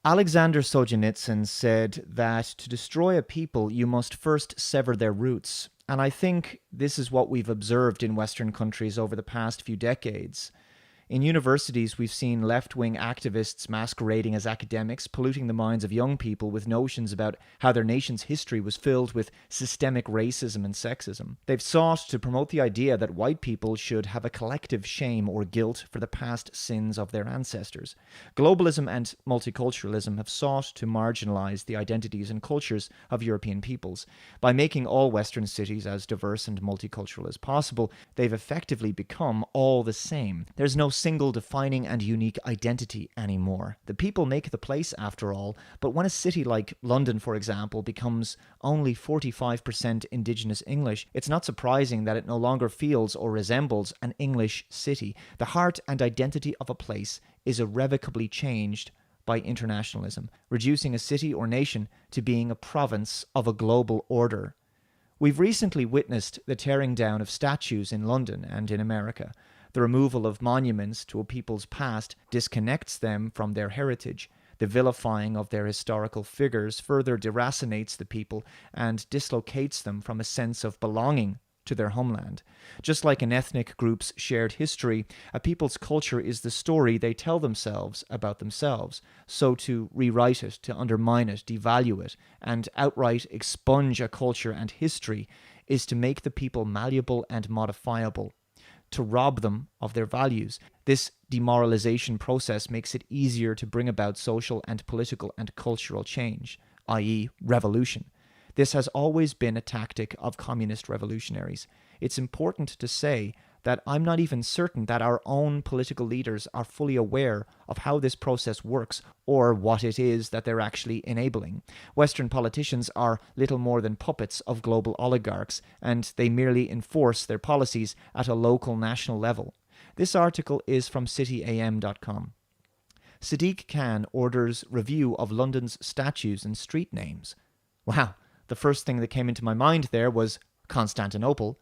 Alexander Solzhenitsyn said that to destroy a people, you must first sever their roots. And I think this is what we've observed in Western countries over the past few decades. In universities, we've seen left wing activists masquerading as academics, polluting the minds of young people with notions about how their nation's history was filled with systemic racism and sexism. They've sought to promote the idea that white people should have a collective shame or guilt for the past sins of their ancestors. Globalism and multiculturalism have sought to marginalize the identities and cultures of European peoples. By making all Western cities as diverse and multicultural as possible, they've effectively become all the same. There's no single defining and unique identity anymore. The people make the place, after all, but when a city like London, for example, becomes only 45% Indigenous English, it's not surprising that it no longer feels or resembles an English city. The heart and identity of a place is irrevocably changed by internationalism, reducing a city or nation to being a province of a global order. We've recently witnessed the tearing down of statues in London and in America. The removal of monuments to a people's past disconnects them from their heritage. The vilifying of their historical figures further deracinates the people and dislocates them from a sense of belonging to their homeland. Just like an ethnic group's shared history, a people's culture is the story they tell themselves about themselves. So to rewrite it, to undermine it, devalue it, and outright expunge a culture and history is to make the people malleable and modifiable, to rob them of their values. This demoralization process makes it easier to bring about social and political and cultural change, i.e., revolution. This has always been a tactic of communist revolutionaries. It's important to say that I'm not even certain that our own political leaders are fully aware of how this process works or what it is that they're actually enabling. Western politicians are little more than puppets of global oligarchs, and they merely enforce their policies at a local national level. This article is from cityam.com. Sadiq Khan orders review of London's statues and street names. Wow, the first thing that came into my mind there was Constantinople.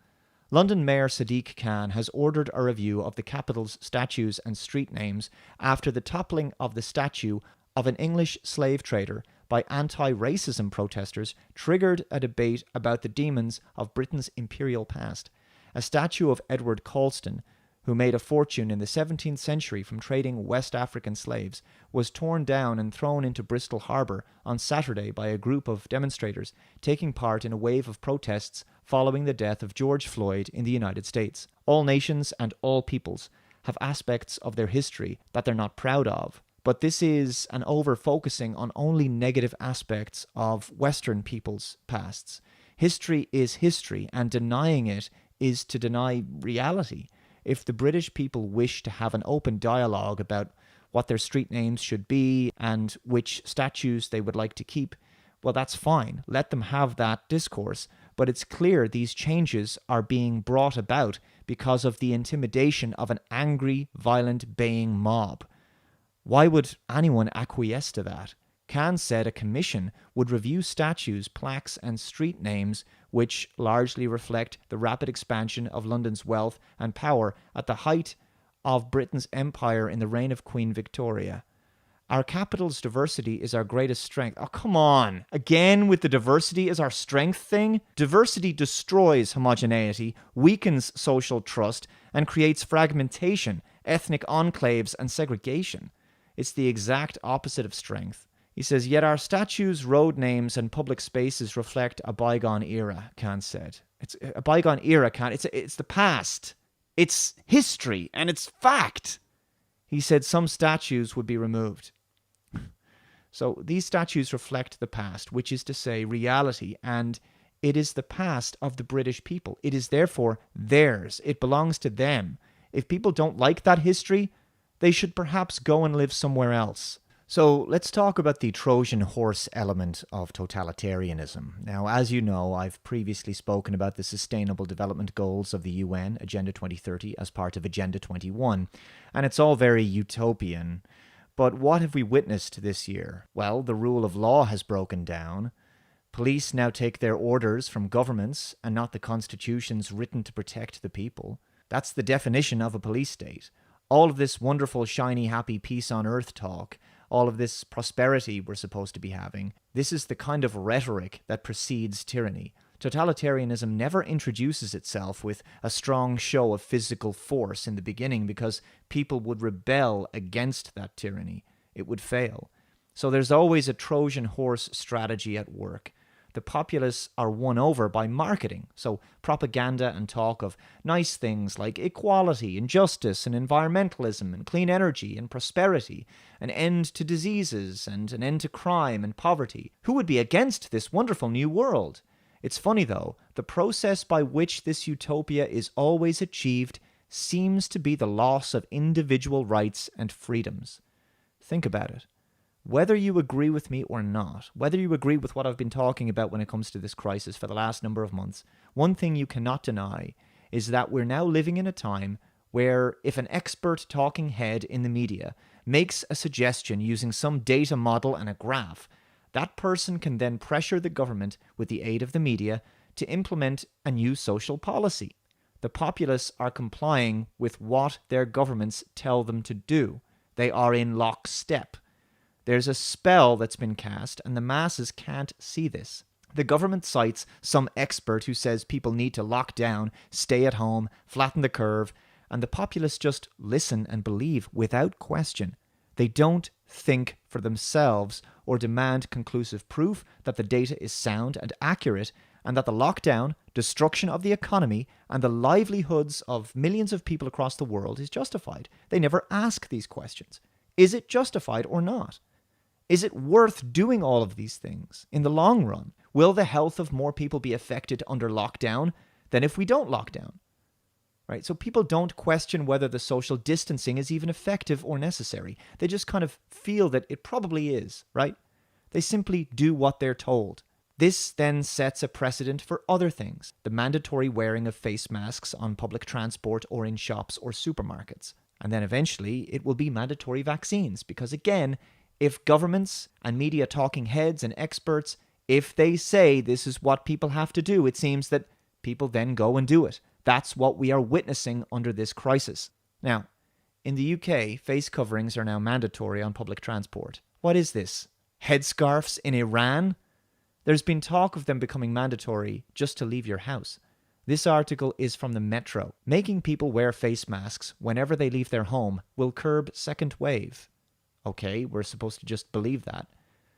London Mayor Sadiq Khan has ordered a review of the capital's statues and street names after the toppling of the statue of an English slave trader by anti-racism protesters triggered a debate about the demons of Britain's imperial past. A statue of Edward Colston, who made a fortune in the 17th century from trading West African slaves, was torn down and thrown into Bristol Harbour on Saturday by a group of demonstrators taking part in a wave of protests following the death of George Floyd in the United States. All nations and all peoples have aspects of their history that they're not proud of, but this is an over-focusing on only negative aspects of Western people's pasts. History is history, and denying it is to deny reality. If the British people wish to have an open dialogue about what their street names should be and which statues they would like to keep, well, that's fine. Let them have that discourse. But it's clear these changes are being brought about because of the intimidation of an angry, violent, baying mob. Why would anyone acquiesce to that? Khan said a commission would review statues, plaques, and street names which largely reflect the rapid expansion of London's wealth and power at the height of Britain's empire in the reign of Queen Victoria. Our capital's diversity is our greatest strength. Oh, come on. Again with the diversity is our strength thing? Diversity destroys homogeneity, weakens social trust, and creates fragmentation, ethnic enclaves, and segregation. It's the exact opposite of strength. He says, yet our statues, road names, and public spaces reflect a bygone era, Khan said. It's a bygone era, Khan. It's the past. It's history, and it's fact. He said some statues would be removed. So these statues reflect the past, which is to say reality, and it is the past of the British people. It is therefore theirs. It belongs to them. If people don't like that history, they should perhaps go and live somewhere else. So let's talk about the Trojan horse element of totalitarianism. Now, as you know, I've previously spoken about the Sustainable Development Goals of the UN, Agenda 2030, as part of Agenda 21, and it's all very utopian. But what have we witnessed this year? Well, the rule of law has broken down. Police now take their orders from governments and not the constitutions written to protect the people. That's the definition of a police state. All of this wonderful, shiny, happy peace on earth talk, all of this prosperity we're supposed to be having. This is the kind of rhetoric that precedes tyranny. Totalitarianism never introduces itself with a strong show of physical force in the beginning because people would rebel against that tyranny. It would fail. So there's always a Trojan horse strategy at work. The populace are won over by marketing, so propaganda and talk of nice things like equality and justice and environmentalism and clean energy and prosperity, an end to diseases and an end to crime and poverty. Who would be against this wonderful new world? It's funny though, the process by which this utopia is always achieved seems to be the loss of individual rights and freedoms. Think about it. Whether you agree with me or not, whether you agree with what I've been talking about when it comes to this crisis for the last number of months, one thing you cannot deny is that we're now living in a time where if an expert talking head in the media makes a suggestion using some data model and a graph, that person can then pressure the government with the aid of the media to implement a new social policy. The populace are complying with what their governments tell them to do. They are in lockstep. There's a spell that's been cast, and the masses can't see this. The government cites some expert who says people need to lock down, stay at home, flatten the curve, and the populace just listen and believe without question. They don't think for themselves or demand conclusive proof that the data is sound and accurate, and that the lockdown, destruction of the economy, and the livelihoods of millions of people across the world is justified. They never ask these questions. Is it justified or not? Is it worth doing all of these things in the long run? Will the health of more people be affected under lockdown than if we don't lock down? Right? So people don't question whether the social distancing is even effective or necessary. They just kind of feel that it probably is, right? They simply do what they're told. This then sets a precedent for other things. The mandatory wearing of face masks on public transport or in shops or supermarkets. And then eventually it will be mandatory vaccines because again, if governments and media talking heads and experts, if they say this is what people have to do, it seems that people then go and do it. That's what we are witnessing under this crisis. Now, in the UK, face coverings are now mandatory on public transport. What is this? Headscarves in Iran? There's been talk of them becoming mandatory just to leave your house. This article is from the Metro. Making people wear face masks whenever they leave their home will curb second wave. Okay, we're supposed to just believe that.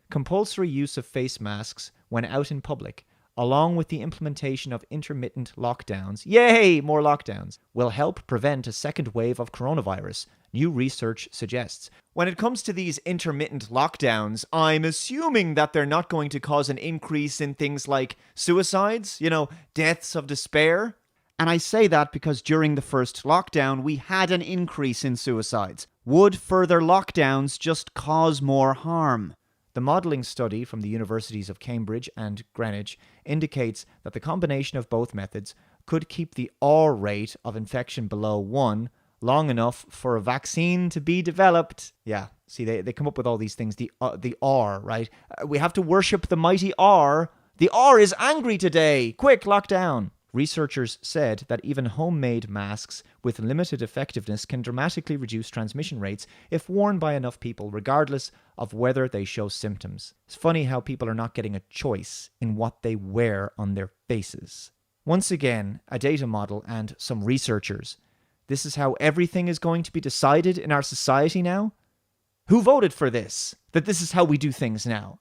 Compulsory use of face masks when out in public, along with the implementation of intermittent lockdowns, yay, more lockdowns, will help prevent a second wave of coronavirus, new research suggests. When it comes to these intermittent lockdowns, I'm assuming that they're not going to cause an increase in things like suicides, deaths of despair. And I say that because during the first lockdown, we had an increase in suicides. Would further lockdowns just cause more harm? The modelling study from the universities of Cambridge and Greenwich indicates that the combination of both methods could keep the R rate of infection below 1 long enough for a vaccine to be developed. Yeah, see, they come up with all these things, the R, right? We have to worship the mighty R. The R is angry today. Quick, lock down. Researchers said that even homemade masks with limited effectiveness can dramatically reduce transmission rates if worn by enough people, regardless of whether they show symptoms. It's funny how people are not getting a choice in what they wear on their faces. Once again, a data model and some researchers. This is how everything is going to be decided in our society now? Who voted for this? That this is how we do things now?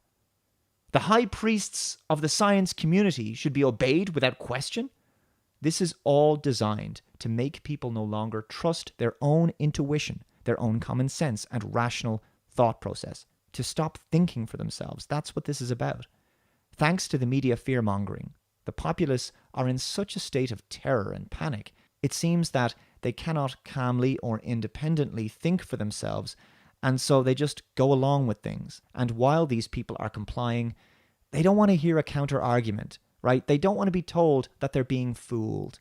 The high priests of the science community should be obeyed without question? This is all designed to make people no longer trust their own intuition, their own common sense and rational thought process, to stop thinking for themselves. That's what this is about. Thanks to the media fear-mongering, the populace are in such a state of terror and panic, it seems that they cannot calmly or independently think for themselves, and so they just go along with things. And while these people are complying, they don't want to hear a counter-argument. Right? They don't want to be told that they're being fooled.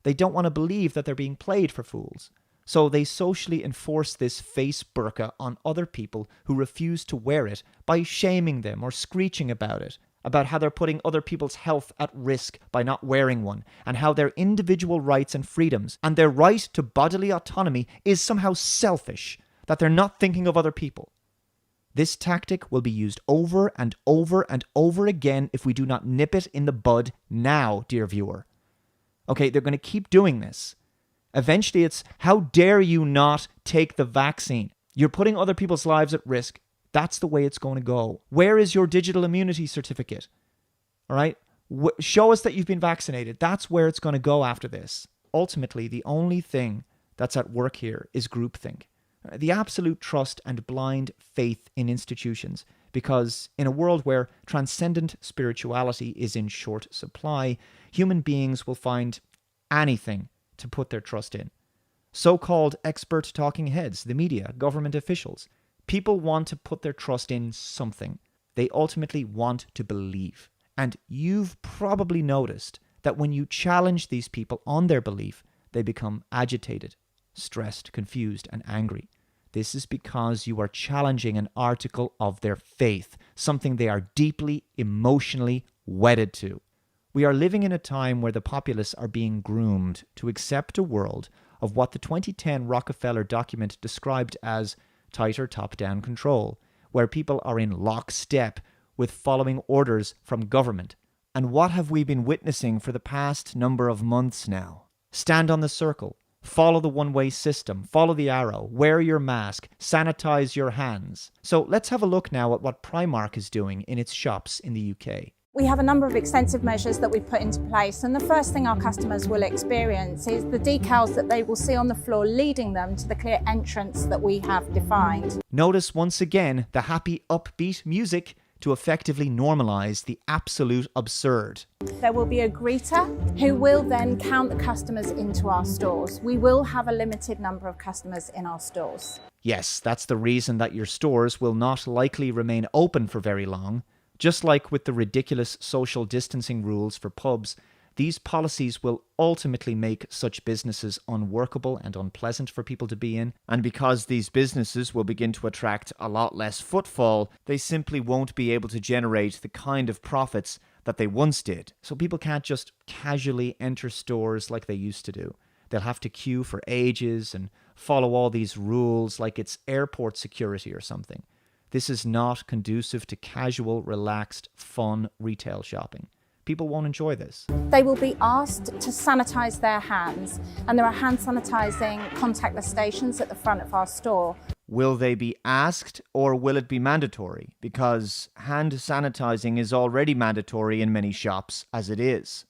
They don't want to believe that they're being played for fools. So they socially enforce this face burqa on other people who refuse to wear it by shaming them or screeching about it, about how they're putting other people's health at risk by not wearing one, and how their individual rights and freedoms and their right to bodily autonomy is somehow selfish, that they're not thinking of other people. This tactic will be used over and over and over again if we do not nip it in the bud now, dear viewer. Okay, they're going to keep doing this. Eventually it's, how dare you not take the vaccine? You're putting other people's lives at risk. That's the way it's going to go. Where is your digital immunity certificate? All right? Show us that you've been vaccinated. That's where it's going to go after this. Ultimately, the only thing that's at work here is groupthink. The absolute trust and blind faith in institutions. Because in a world where transcendent spirituality is in short supply, human beings will find anything to put their trust in. So-called expert talking heads, the media, government officials. People want to put their trust in something. They ultimately want to believe. And you've probably noticed that when you challenge these people on their belief, they become agitated, stressed, confused, and angry. This is because you are challenging an article of their faith, something they are deeply, emotionally wedded to. We are living in a time where the populace are being groomed to accept a world of what the 2010 Rockefeller document described as tighter top-down control, where people are in lockstep with following orders from government. And what have we been witnessing for the past number of months now? Stand on the circle, follow the one-way system, follow the arrow, wear your mask, sanitize your hands. So let's have a look now at what Primark is doing in its shops in the UK. We have a number of extensive measures that we've put into place, and the first thing our customers will experience is the decals that they will see on the floor leading them to the clear entrance that we have defined. Notice once again the happy upbeat music to effectively normalize the absolute absurd. There will be a greeter who will then count the customers into our stores. We will have a limited number of customers in our stores. Yes, that's the reason that your stores will not likely remain open for very long. Just like with the ridiculous social distancing rules for pubs, these policies will ultimately make such businesses unworkable and unpleasant for people to be in. And because these businesses will begin to attract a lot less footfall, they simply won't be able to generate the kind of profits that they once did. So people can't just casually enter stores like they used to do. They'll have to queue for ages and follow all these rules like it's airport security or something. This is not conducive to casual, relaxed, fun retail shopping. People won't enjoy this. They will be asked to sanitize their hands, and there are hand sanitizing contactless stations at the front of our store. Will they be asked or will it be mandatory? Because hand sanitizing is already mandatory in many shops as it is.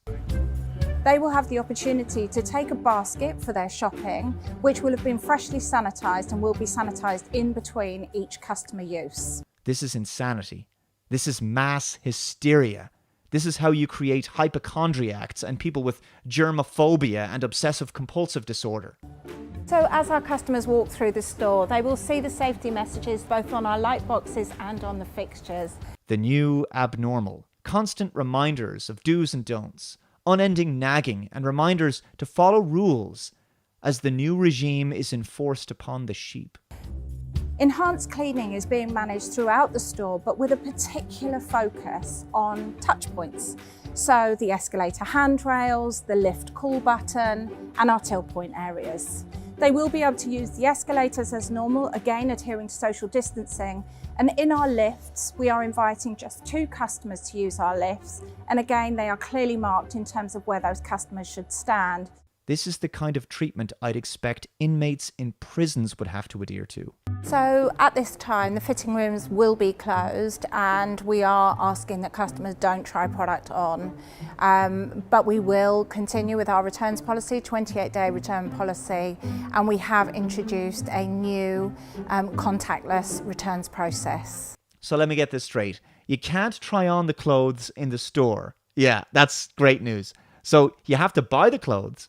They will have the opportunity to take a basket for their shopping, which will have been freshly sanitized and will be sanitized in between each customer use. This is insanity. This is mass hysteria. This is how you create hypochondriacs and people with germophobia and obsessive compulsive disorder. So as our customers walk through the store, they will see the safety messages both on our light boxes and on the fixtures. The new abnormal. Constant reminders of do's and don'ts. Unending nagging and reminders to follow rules as the new regime is enforced upon the sheep. Enhanced cleaning is being managed throughout the store, but with a particular focus on touch points. So the escalator handrails, the lift call button, and our till point areas. They will be able to use the escalators as normal, again adhering to social distancing. And in our lifts, we are inviting just 2 customers to use our lifts. And again, they are clearly marked in terms of where those customers should stand. This is the kind of treatment I'd expect inmates in prisons would have to adhere to. So at this time, the fitting rooms will be closed, and we are asking that customers don't try product on. But we will continue with our returns policy, 28-day return policy, and we have introduced a new contactless returns process. So let me get this straight. You can't try on the clothes in the store. Yeah, that's great news. So you have to buy the clothes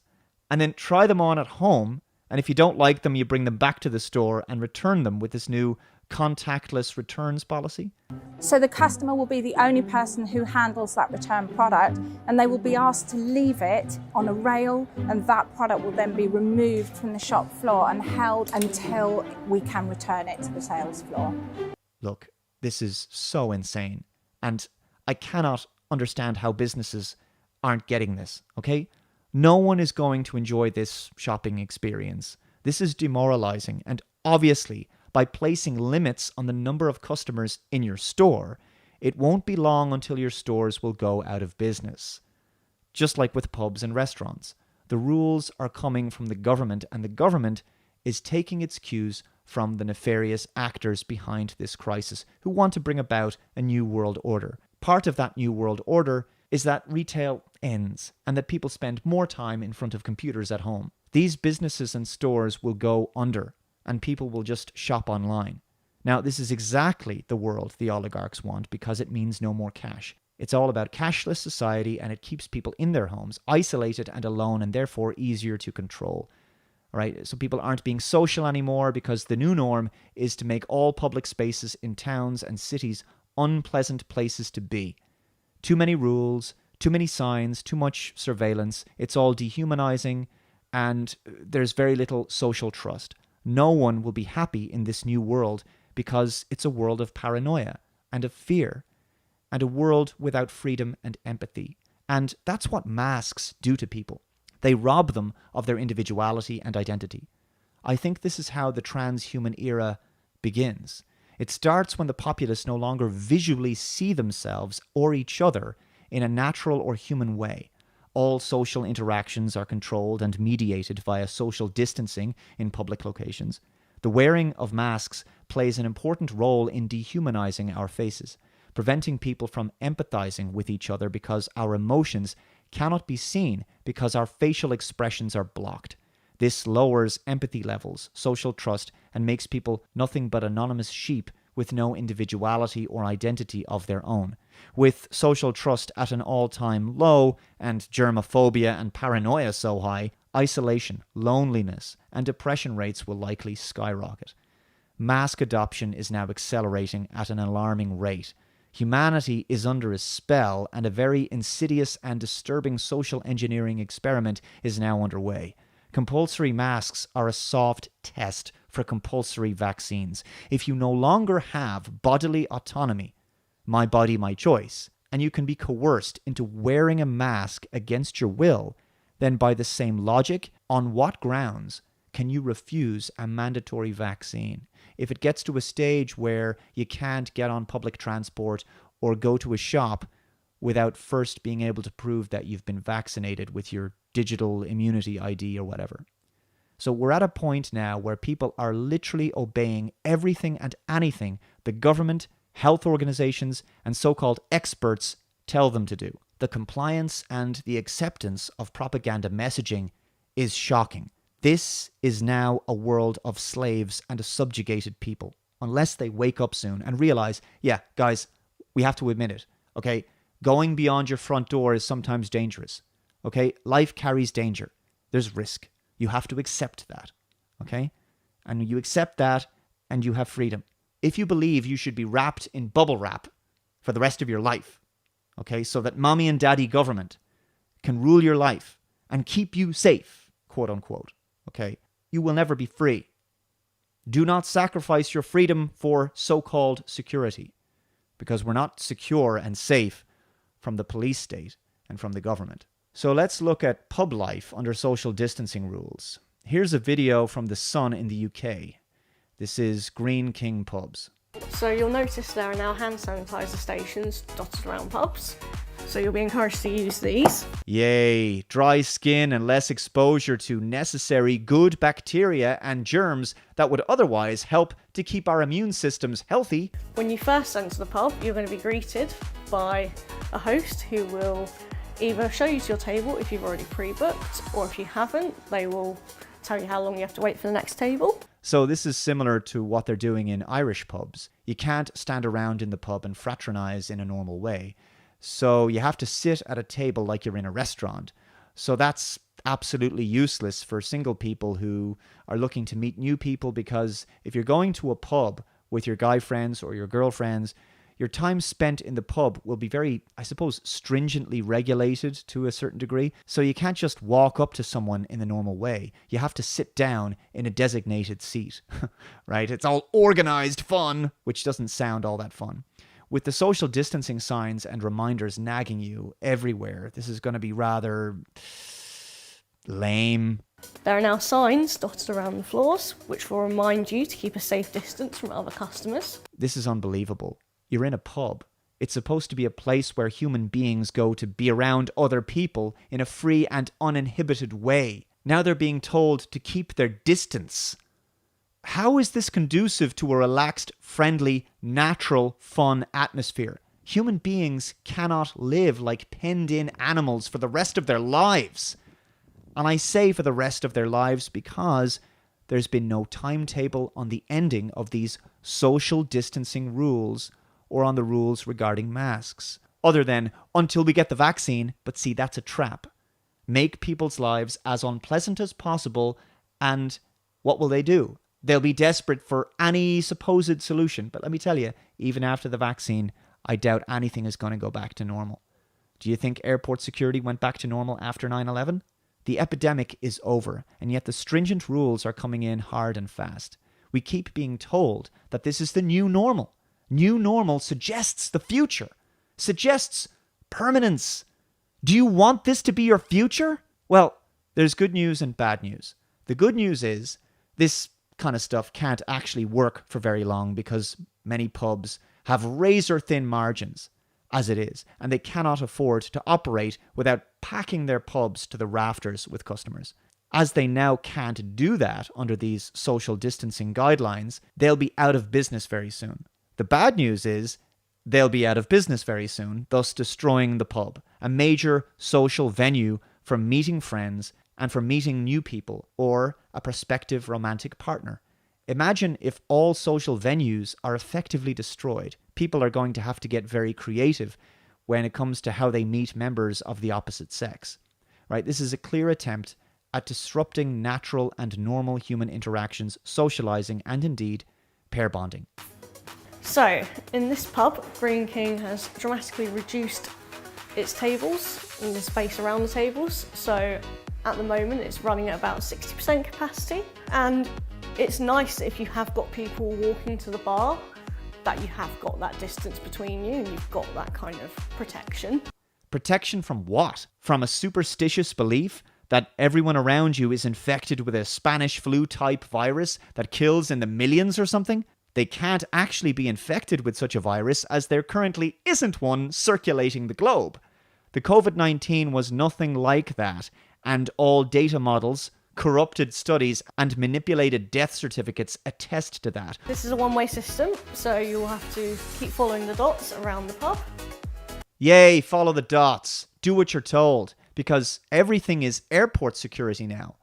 and then try them on at home. And if you don't like them, you bring them back to the store and return them with this new contactless returns policy. So the customer will be the only person who handles that return product, and they will be asked to leave it on a rail, and that product will then be removed from the shop floor and held until we can return it to the sales floor. Look, this is so insane. And I cannot understand how businesses aren't getting this, okay? No one is going to enjoy this shopping experience. This is demoralizing, and obviously by placing limits on the number of customers in your store, it won't be long until your stores will go out of business. Just like with pubs and restaurants, the rules are coming from the government, and the government is taking its cues from the nefarious actors behind this crisis who want to bring about a new world order. Part of that new world order is that retail ends and that people spend more time in front of computers at home. These businesses and stores will go under and people will just shop online. Now, this is exactly the world the oligarchs want because it means no more cash. It's all about cashless society, and it keeps people in their homes, isolated and alone, and therefore easier to control. Right? So people aren't being social anymore because the new norm is to make all public spaces in towns and cities unpleasant places to be. Too many rules, too many signs, too much surveillance. It's all dehumanizing, and there's very little social trust. No one will be happy in this new world because it's a world of paranoia and of fear, and a world without freedom and empathy. And that's what masks do to people. They rob them of their individuality and identity. I think this is how the transhuman era begins. It starts when the populace no longer visually see themselves or each other in a natural or human way. All social interactions are controlled and mediated via social distancing in public locations. The wearing of masks plays an important role in dehumanizing our faces, preventing people from empathizing with each other because our emotions cannot be seen because our facial expressions are blocked. This lowers empathy levels, social trust, and makes people nothing but anonymous sheep with no individuality or identity of their own. With social trust at an all-time low and germophobia and paranoia so high, isolation, loneliness, and depression rates will likely skyrocket. Mask adoption is now accelerating at an alarming rate. Humanity is under a spell, and a very insidious and disturbing social engineering experiment is now underway. Compulsory masks are a soft test for compulsory vaccines. If you no longer have bodily autonomy, my body, my choice, and you can be coerced into wearing a mask against your will, then by the same logic, on what grounds can you refuse a mandatory vaccine? If it gets to a stage where you can't get on public transport or go to a shop without first being able to prove that you've been vaccinated with your digital immunity ID or whatever. So we're at a point now where people are literally obeying everything and anything the government, health organizations, and so-called experts tell them to do. The compliance and the acceptance of propaganda messaging is shocking. This is now a world of slaves and a subjugated people, unless they wake up soon and realize, yeah, guys, we have to admit it, okay? Going beyond your front door is sometimes dangerous, okay? Life carries danger. There's risk. You have to accept that, okay? And you accept that and you have freedom. If you believe you should be wrapped in bubble wrap for the rest of your life, okay, so that mommy and daddy government can rule your life and keep you safe, quote unquote, okay, you will never be free. Do not sacrifice your freedom for so-called security, because we're not secure and safe from the police state and from the government. So let's look at pub life under social distancing rules. Here's a video from The Sun in the UK. This is Green King Pubs. So you'll notice there are now hand sanitizer stations dotted around pubs. So you'll be encouraged to use these. Yay! Dry skin and less exposure to necessary good bacteria and germs that would otherwise help to keep our immune systems healthy. When you first enter the pub, you're going to be greeted by a host who will either show you to your table if you've already pre-booked, or if you haven't, they will tell you how long you have to wait for the next table. So this is similar to what they're doing in Irish pubs. You can't stand around in the pub and fraternize in a normal way. So you have to sit at a table like you're in a restaurant. So that's absolutely useless for single people who are looking to meet new people, because if you're going to a pub with your guy friends or your girlfriends, your time spent in the pub will be very, I suppose, stringently regulated to a certain degree. So you can't just walk up to someone in the normal way. You have to sit down in a designated seat, right? It's all organized fun, which doesn't sound all that fun. With the social distancing signs and reminders nagging you everywhere, this is going to be rather lame. There are now signs dotted around the floors, which will remind you to keep a safe distance from other customers. This is unbelievable. You're in a pub. It's supposed to be a place where human beings go to be around other people in a free and uninhibited way. Now they're being told to keep their distance. How is this conducive to a relaxed, friendly, natural, fun atmosphere? Human beings cannot live like penned-in animals for the rest of their lives. And I say for the rest of their lives because there's been no timetable on the ending of these social distancing rules or on the rules regarding masks, other than until we get the vaccine. But see, that's a trap. Make people's lives as unpleasant as possible, and what will they do? They'll be desperate for any supposed solution. But let me tell you, even after the vaccine, I doubt anything is going to go back to normal. Do you think airport security went back to normal after 9/11? The epidemic is over, and yet the stringent rules are coming in hard and fast. We keep being told that this is the new normal. New normal suggests the future, suggests permanence. Do you want this to be your future? Well, there's good news and bad news. The good news is this kind of stuff can't actually work for very long because many pubs have razor-thin margins as it is, and they cannot afford to operate without packing their pubs to the rafters with customers. As they now can't do that under these social distancing guidelines, they'll be out of business very soon. The bad news is they'll be out of business very soon, thus destroying the pub, a major social venue for meeting friends and for meeting new people or a prospective romantic partner. Imagine if all social venues are effectively destroyed. People are going to have to get very creative when it comes to how they meet members of the opposite sex. Right? This is a clear attempt at disrupting natural and normal human interactions, socializing, and indeed pair bonding. So, in this pub, Greene King has dramatically reduced its tables and the space around the tables. So, at the moment, it's running at about 60% capacity. And it's nice if you have got people walking to the bar that you have got that distance between you and you've got that kind of protection. Protection from what? From a superstitious belief that everyone around you is infected with a Spanish flu-type virus that kills in the millions or something? They can't actually be infected with such a virus as there currently isn't one circulating the globe. The COVID-19 was nothing like that, and all data models, corrupted studies, and manipulated death certificates attest to that. This is a one-way system, so you'll have to keep following the dots around the pub. Yay, follow the dots. Do what you're told, because everything is airport security now.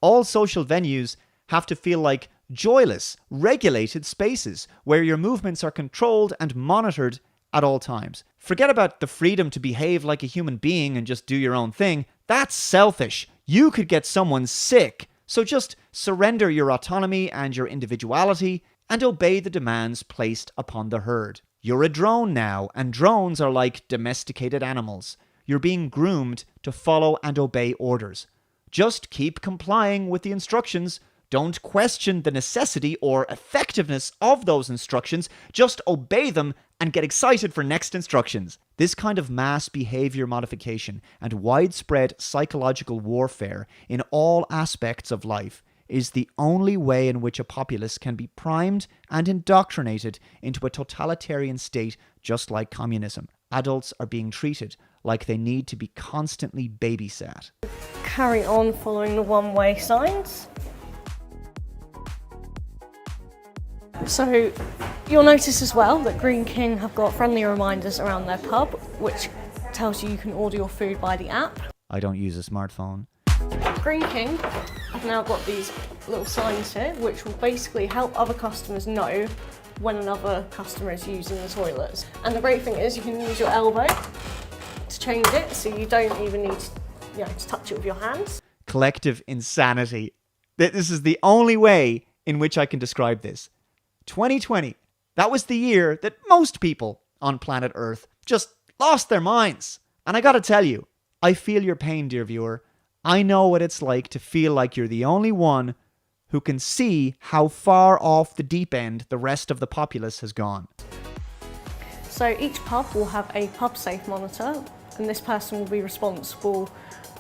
All social venues have to feel like joyless, regulated spaces where your movements are controlled and monitored at all times. Forget about the freedom to behave like a human being and just do your own thing. That's selfish. You could get someone sick. So just surrender your autonomy and your individuality and obey the demands placed upon the herd. You're a drone now, and drones are like domesticated animals. You're being groomed to follow and obey orders. Just keep complying with the instructions. Don't question the necessity or effectiveness of those instructions. Just obey them and get excited for next instructions. This kind of mass behavior modification and widespread psychological warfare in all aspects of life is the only way in which a populace can be primed and indoctrinated into a totalitarian state just like communism. Adults are being treated like they need to be constantly babysat. Carry on following the one-way signs. So you'll notice as well that Greene King have got friendly reminders around their pub, which tells you can order your food by the app. I don't use a smartphone. Greene King have now got these little signs here, which will basically help other customers know when another customer is using the toilets. And the great thing is you can use your elbow to change it, so you don't even need to touch it with your hands. Collective insanity. This is the only way in which I can describe this. 2020, that was the year that most people on planet Earth just lost their minds. And I gotta tell you, I feel your pain, dear viewer. I know what it's like to feel like you're the only one who can see how far off the deep end the rest of the populace has gone. So each pub will have a pub safe monitor, and this person will be responsible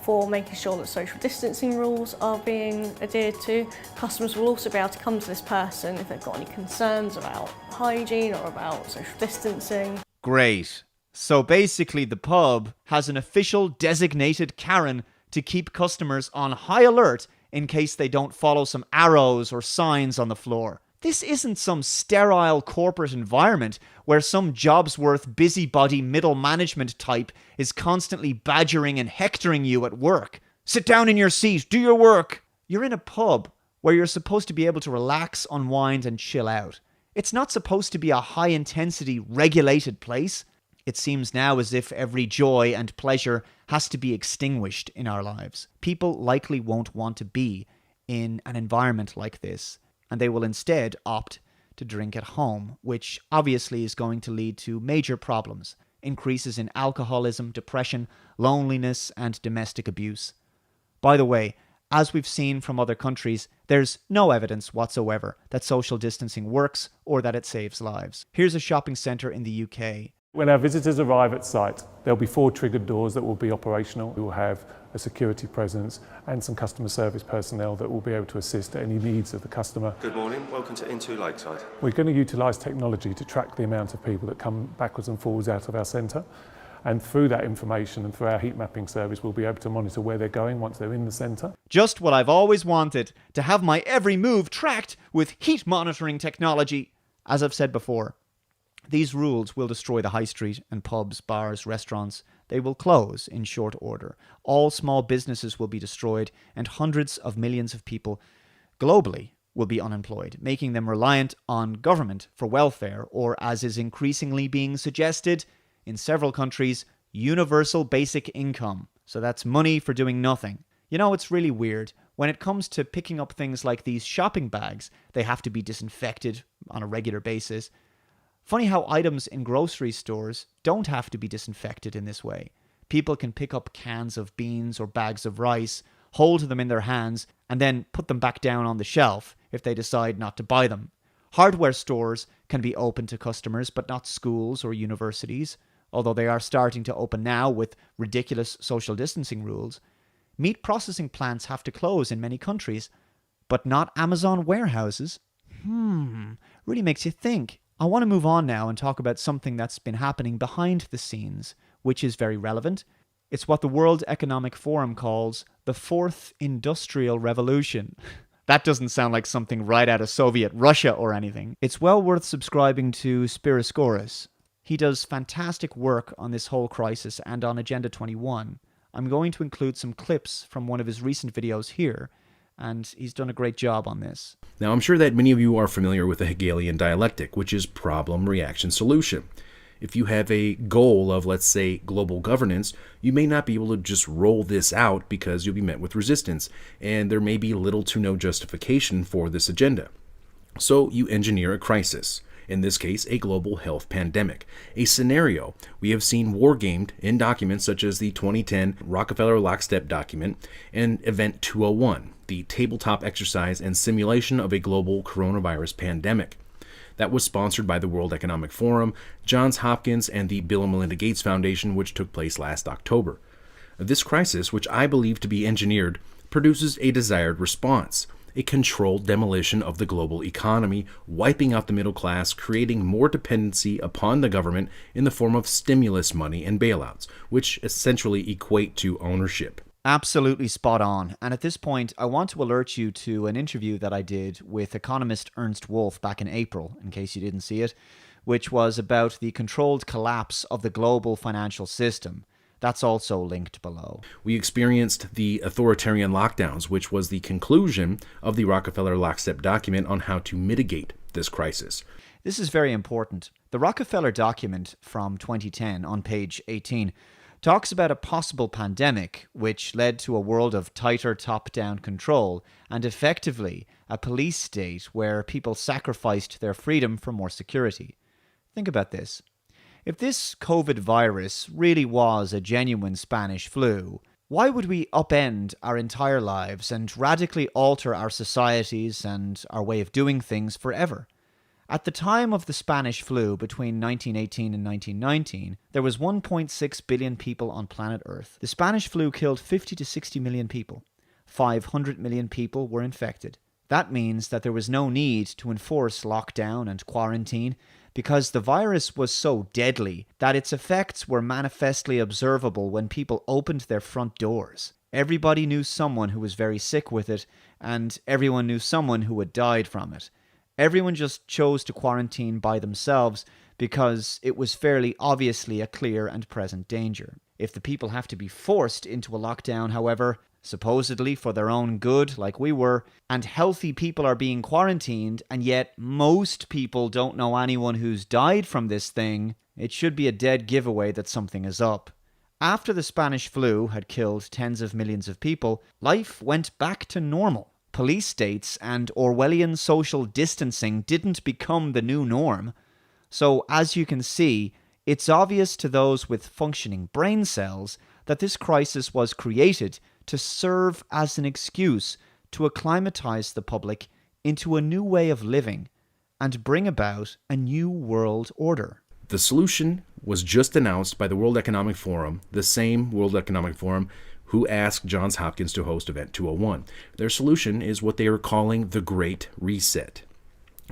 for making sure that social distancing rules are being adhered to. Customers will also be able to come to this person if they've got any concerns about hygiene or about social distancing. Great. So basically the pub has an official designated Karen to keep customers on high alert in case they don't follow some arrows or signs on the floor. This isn't some sterile corporate environment where some Jobsworth busybody middle management type is constantly badgering and hectoring you at work. Sit down in your seat, do your work. You're in a pub where you're supposed to be able to relax, unwind, and chill out. It's not supposed to be a high-intensity, regulated place. It seems now as if every joy and pleasure has to be extinguished in our lives. People likely won't want to be in an environment like this, and they will instead opt to drink at home, which obviously is going to lead to major problems. Increases in alcoholism, depression, loneliness, and domestic abuse. By the way, as we've seen from other countries, there's no evidence whatsoever that social distancing works or that it saves lives. Here's a shopping centre in the UK. When our visitors arrive at site, there'll be 4 triggered doors that will be operational. We will have a security presence and some customer service personnel that will be able to assist any needs of the customer. Good morning, welcome to Into Lakeside. We're going to utilise technology to track the amount of people that come backwards and forwards out of our centre. And through that information and through our heat mapping service, we'll be able to monitor where they're going once they're in the centre. Just what I've always wanted, to have my every move tracked with heat monitoring technology. As I've said before, these rules will destroy the high street and pubs, bars, restaurants. They will close in short order. All small businesses will be destroyed, and hundreds of millions of people globally will be unemployed, making them reliant on government for welfare, or as is increasingly being suggested in several countries, universal basic income. So that's money for doing nothing. You know, it's really weird. When it comes to picking up things like these shopping bags, they have to be disinfected on a regular basis. Funny how items in grocery stores don't have to be disinfected in this way. People can pick up cans of beans or bags of rice, hold them in their hands, and then put them back down on the shelf if they decide not to buy them. Hardware stores can be open to customers, but not schools or universities, although they are starting to open now with ridiculous social distancing rules. Meat processing plants have to close in many countries, but not Amazon warehouses. Really makes you think. I want to move on now and talk about something that's been happening behind the scenes, which is very relevant. It's what the World Economic Forum calls the Fourth Industrial Revolution. That doesn't sound like something right out of Soviet Russia or anything. It's well worth subscribing to Spiros Skouras. He does fantastic work on this whole crisis and on Agenda 21. I'm going to include some clips from one of his recent videos here, and he's done a great job on this. Now, I'm sure that many of you are familiar with the Hegelian dialectic, which is problem, reaction, solution. If you have a goal of, let's say, global governance, you may not be able to just roll this out because you'll be met with resistance, and there may be little to no justification for this agenda. So you engineer a crisis. In this case, a global health pandemic, a scenario we have seen wargamed in documents such as the 2010 Rockefeller Lockstep document and Event 201, the tabletop exercise and simulation of a global coronavirus pandemic. That was sponsored by the World Economic Forum, Johns Hopkins, and the Bill and Melinda Gates Foundation, which took place last October. This crisis, which I believe to be engineered, produces a desired response. A controlled demolition of the global economy, wiping out the middle class, creating more dependency upon the government in the form of stimulus money and bailouts, which essentially equate to ownership. Absolutely spot on. And at this point, I want to alert you to an interview that I did with economist Ernst Wolf back in April, in case you didn't see it, which was about the controlled collapse of the global financial system. That's also linked below. We experienced the authoritarian lockdowns, which was the conclusion of the Rockefeller Lockstep document on how to mitigate this crisis. This is very important. The Rockefeller document from 2010 on page 18 talks about a possible pandemic which led to a world of tighter top-down control and effectively a police state where people sacrificed their freedom for more security. Think about this. If this COVID virus really was a genuine Spanish flu, why would we upend our entire lives and radically alter our societies and our way of doing things forever? At the time of the Spanish flu between 1918 and 1919, there was 1.6 billion people on planet Earth. The Spanish flu killed 50 to 60 million people. 500 million people were infected. That means that there was no need to enforce lockdown and quarantine because the virus was so deadly that its effects were manifestly observable when people opened their front doors. Everybody knew someone who was very sick with it, and everyone knew someone who had died from it. Everyone just chose to quarantine by themselves because it was fairly obviously a clear and present danger. If the people have to be forced into a lockdown, however, supposedly for their own good, like we were, and healthy people are being quarantined, and yet most people don't know anyone who's died from this thing, it should be a dead giveaway that something is up. After the Spanish flu had killed tens of millions of people, life went back to normal. Police states and Orwellian social distancing didn't become the new norm. So, as you can see, it's obvious to those with functioning brain cells that this crisis was created to serve as an excuse to acclimatize the public into a new way of living and bring about a new world order. The solution was just announced by the World Economic Forum, the same World Economic Forum who asked Johns Hopkins to host Event 201. Their solution is what they are calling the Great Reset,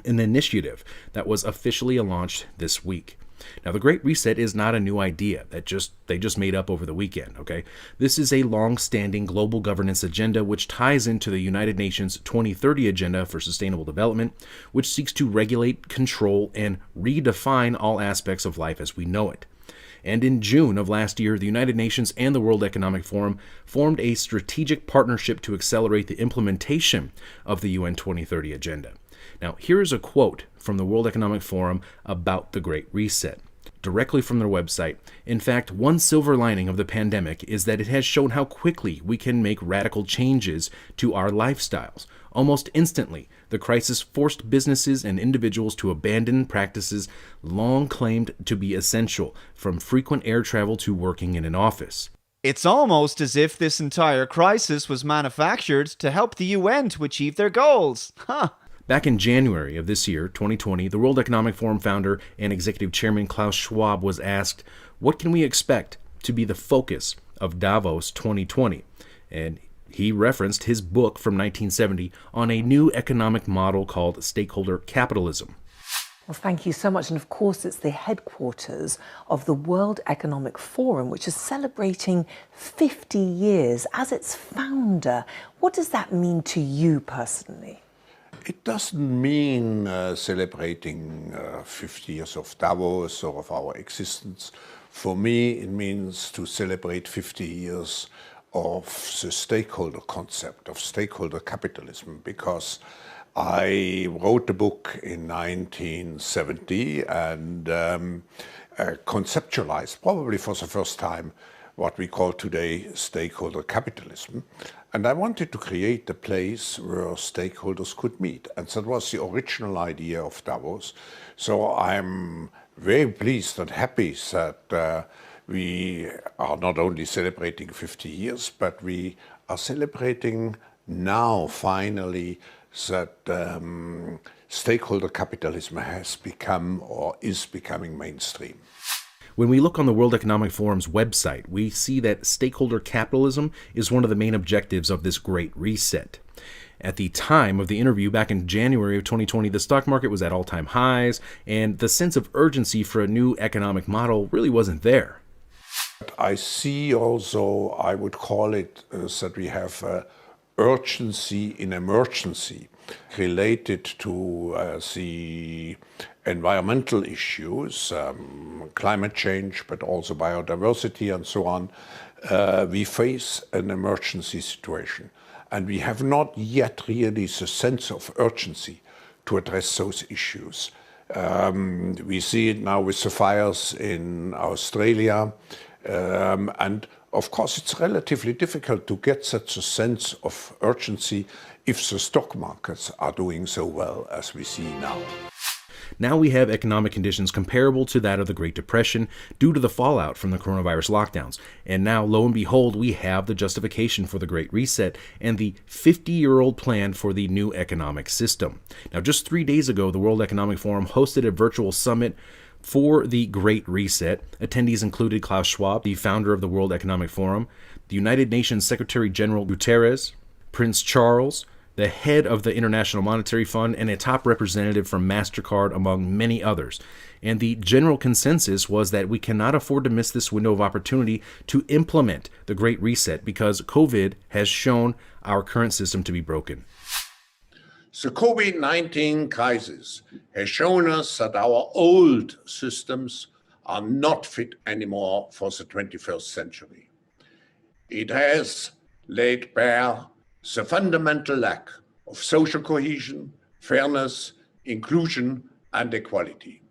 an initiative that was officially launched this week. Now, the Great Reset is not a new idea that they just made up over the weekend, okay? This is a long-standing global governance agenda which ties into the United Nations 2030 Agenda for Sustainable Development, which seeks to regulate, control, and redefine all aspects of life as we know it. And in June of last year, the United Nations and the World Economic Forum formed a strategic partnership to accelerate the implementation of the UN 2030 Agenda. Now, here's a quote from the World Economic Forum about the Great Reset, directly from their website. In fact, one silver lining of the pandemic is that it has shown how quickly we can make radical changes to our lifestyles. Almost instantly, the crisis forced businesses and individuals to abandon practices long claimed to be essential, from frequent air travel to working in an office. It's almost as if this entire crisis was manufactured to help the UN to achieve their goals. Huh. Back in January of this year, 2020, the World Economic Forum founder and executive chairman Klaus Schwab was asked, what can we expect to be the focus of Davos 2020? And he referenced his book from 1970 on a new economic model called stakeholder capitalism. Well, thank you so much. And of course, it's the headquarters of the World Economic Forum, which is celebrating 50 years as its founder. What does that mean to you personally? It doesn't mean celebrating 50 years of Davos or of our existence. For me, it means to celebrate 50 years of the stakeholder concept, of stakeholder capitalism, because I wrote the book in 1970 and conceptualized, probably for the first time, what we call today stakeholder capitalism. And I wanted to create a place where stakeholders could meet. And that was the original idea of Davos. So I'm very pleased and happy that we are not only celebrating 50 years, but we are celebrating now finally that stakeholder capitalism has become or is becoming mainstream. When we look on the World Economic Forum's website, we see that stakeholder capitalism is one of the main objectives of this Great Reset. At the time of the interview back in January of 2020, the stock market was at all-time highs, and the sense of urgency for a new economic model really wasn't there. I see also, I would call it, that we have urgency in emergency related to the environmental issues, climate change, but also biodiversity and so on. We face an emergency situation, and we have not yet really the sense of urgency to address those issues. We see it now with the fires in Australia, and of course it's relatively difficult to get such a sense of urgency if the stock markets are doing so well as we see now. Now we have economic conditions comparable to that of the Great Depression due to the fallout from the coronavirus lockdowns. And now, lo and behold, we have the justification for the Great Reset and the 50-year-old plan for the new economic system. Now, just 3 days ago, the World Economic Forum hosted a virtual summit for the Great Reset. Attendees included Klaus Schwab, the founder of the World Economic Forum, the United Nations Secretary General Guterres, Prince Charles, the head of the International Monetary Fund, and a top representative from MasterCard, among many others. And the general consensus was that we cannot afford to miss this window of opportunity to implement the Great Reset because COVID has shown our current system to be broken. The COVID-19 crisis has shown us that our old systems are not fit anymore for the 21st century. It has laid bare the fundamental lack of social cohesion, fairness, inclusion, and equality.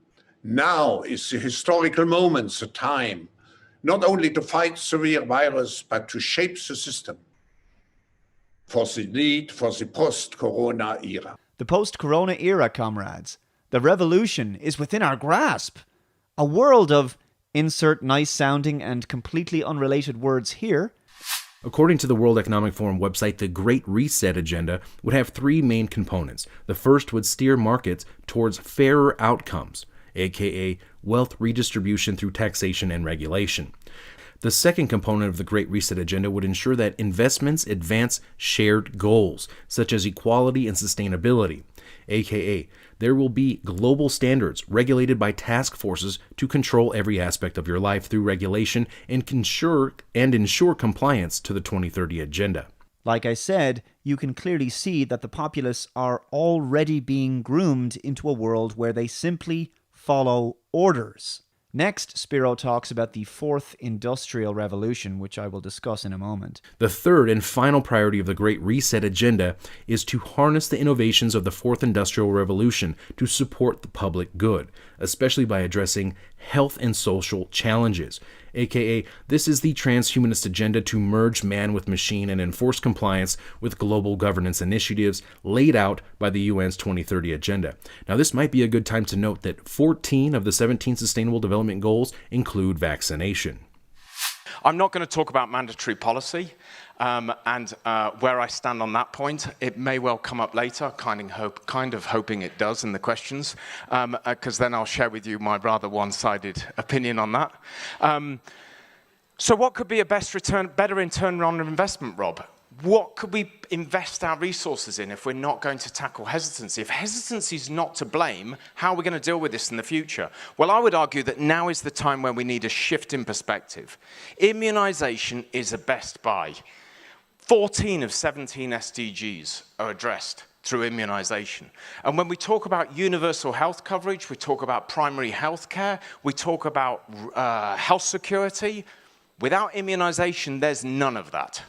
Now is the historical moment, the time, not only to fight the real virus, but to shape the system for the need for the post-corona era. The post-corona era, comrades. The revolution is within our grasp. A world of insert nice-sounding and completely unrelated words here. According to the World Economic Forum website, the Great Reset agenda would have 3 main components. The first would steer markets towards fairer outcomes, aka wealth redistribution through taxation and regulation. The second component of the Great Reset agenda would ensure that investments advance shared goals, such as equality and sustainability, aka there will be global standards regulated by task forces to control every aspect of your life through regulation and ensure compliance to the 2030 agenda. Like I said, you can clearly see that the populace are already being groomed into a world where they simply follow orders. Next, Spiro talks about the 4th Industrial Revolution, which I will discuss in a moment. The third and final priority of the Great Reset agenda is to harness the innovations of the 4th Industrial Revolution to support the public good, especially by addressing health and social challenges, aka this is the transhumanist agenda to merge man with machine and enforce compliance with global governance initiatives laid out by the UN's 2030 agenda. Now, this might be a good time to note that 14 of the 17 Sustainable Development Goals include vaccination. I'm not going to talk about mandatory policy and where I stand on that point. It may well come up later, kind of hoping it does in the questions, because then I'll share with you my rather one-sided opinion on that. So what could be a better return on investment, Rob? What could we invest our resources in if we're not going to tackle hesitancy? If hesitancy is not to blame, how are we going to deal with this in the future? Well, I would argue that now is the time when we need a shift in perspective. Immunization is a best buy. 14 of 17 SDGs are addressed through immunization. And when we talk about universal health coverage, we talk about primary health care, we talk about health security. Without immunization, there's none of that.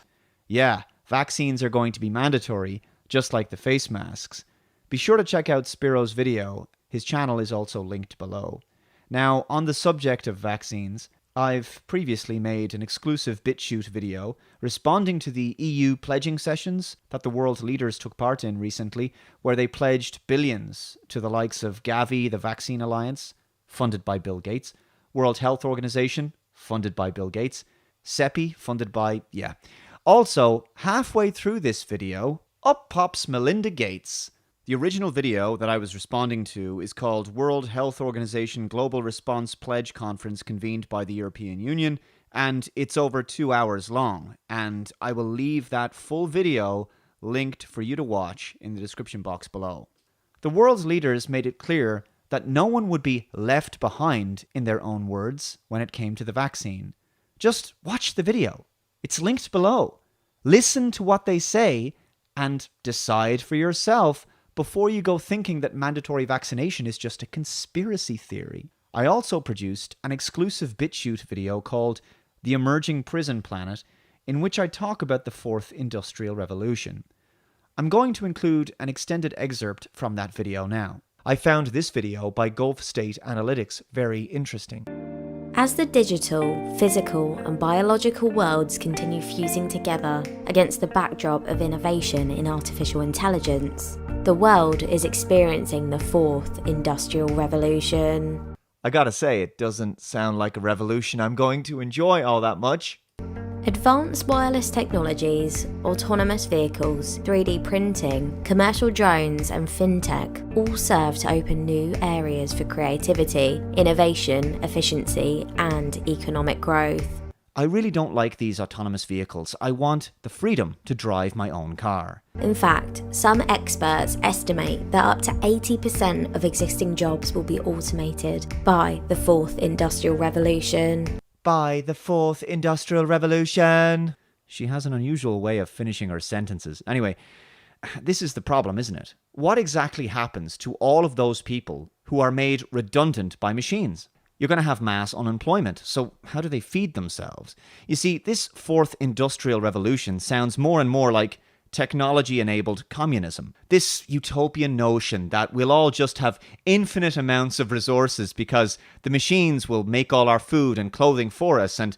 Yeah, vaccines are going to be mandatory, just like the face masks. Be sure to check out Spiro's video. His channel is also linked below. Now, on the subject of vaccines, I've previously made an exclusive BitChute video responding to the EU pledging sessions that the world leaders took part in recently, where they pledged billions to the likes of Gavi, the Vaccine Alliance, funded by Bill Gates, World Health Organization, funded by Bill Gates, CEPI, funded by, Also, halfway through this video, up pops Melinda Gates. The original video that I was responding to is called World Health Organization Global Response Pledge Conference convened by the European Union, and it's over 2 hours long, and I will leave that full video linked for you to watch in the description box below. The world's leaders made it clear that no one would be left behind, in their own words, when it came to the vaccine. Just watch the video. It's linked below. Listen to what they say and decide for yourself before you go thinking that mandatory vaccination is just a conspiracy theory. I also produced an exclusive BitChute video called The Emerging Prison Planet, in which I talk about the 4th Industrial Revolution. I'm going to include an extended excerpt from that video now. I found this video by Gulf State Analytics very interesting. As the digital, physical, and biological worlds continue fusing together against the backdrop of innovation in artificial intelligence, The world is experiencing the fourth industrial revolution. I gotta say, it doesn't sound like a revolution I'm going to enjoy all that much. Advanced wireless technologies, autonomous vehicles, 3D printing, commercial drones and fintech all serve to open new areas for creativity, innovation, efficiency and economic growth. I really don't like these autonomous vehicles. I want the freedom to drive my own car. In fact, some experts estimate that up to 80% of existing jobs will be automated by the fourth industrial revolution. By the fourth industrial revolution. She has an unusual way of finishing her sentences. Anyway, this is the problem, isn't it? What exactly happens to all of those people who are made redundant by machines? You're going to have mass unemployment, so how do they feed themselves? You see, this fourth industrial revolution sounds more and more like technology-enabled communism. This utopian notion that we'll all just have infinite amounts of resources because the machines will make all our food and clothing for us and